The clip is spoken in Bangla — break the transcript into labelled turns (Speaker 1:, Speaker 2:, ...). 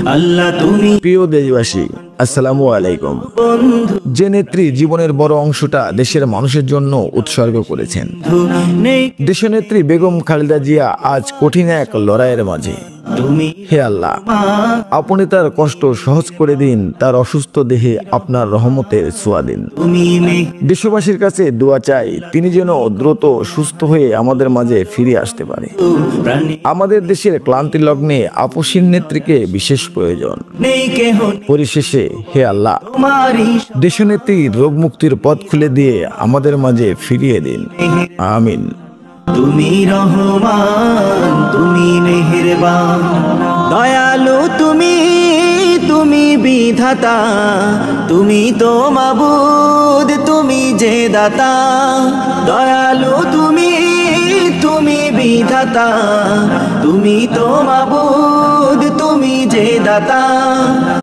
Speaker 1: আল্লাহ তুমি
Speaker 2: প্রিয় দেশবাসী, আসসালামু আলাইকুম।
Speaker 1: বন্ধু
Speaker 2: যে নেত্রী জীবনের বড় অংশটা দেশের মানুষের জন্য উৎসর্গ করেছেন,
Speaker 1: নেই
Speaker 2: দেশনেত্রী বেগম খালেদা জিয়া আজ কঠিন এক লড়াইয়ের মাঝে।
Speaker 1: তুমি
Speaker 2: হে আল্লাহ,
Speaker 1: মা,
Speaker 2: আপনি তার কষ্ট সহজ করে দিন, তার অসুস্থ দেহে আপনার রহমতের ছোঁয়া দিন।
Speaker 1: তুমি মেঘ
Speaker 2: দেশবাসীর কাছে দোয়া চাই, তিনি যেন দ্রুত সুস্থ হয়ে আমাদের মাঝে ফিরে আসতে পারে।
Speaker 1: প্রাণী
Speaker 2: আমাদের দেশের ক্লান্তি লগ্নে আপসীন নেত্রীকে বিশেষ প্রয়োজন।
Speaker 1: নেই কেহ
Speaker 2: পরিশেষে হে আল্লাহ,
Speaker 1: তোমারই
Speaker 2: দেশনেত্রী রোগ মুক্তির পথ খুলে দিয়ে আমাদের মাঝে ফিরিয়ে দিন। আমিন।
Speaker 1: তুমি রহমান, তুমি মেহেরবান, দয়ালু তুমি, তুমি বিধাতা, তুমি তো মাবুদ, তুমি যে দাতা। দয়ালু তুমি, তুমি বিধাতা, তুমি তো মাবুদ, তুমি যে দাতা।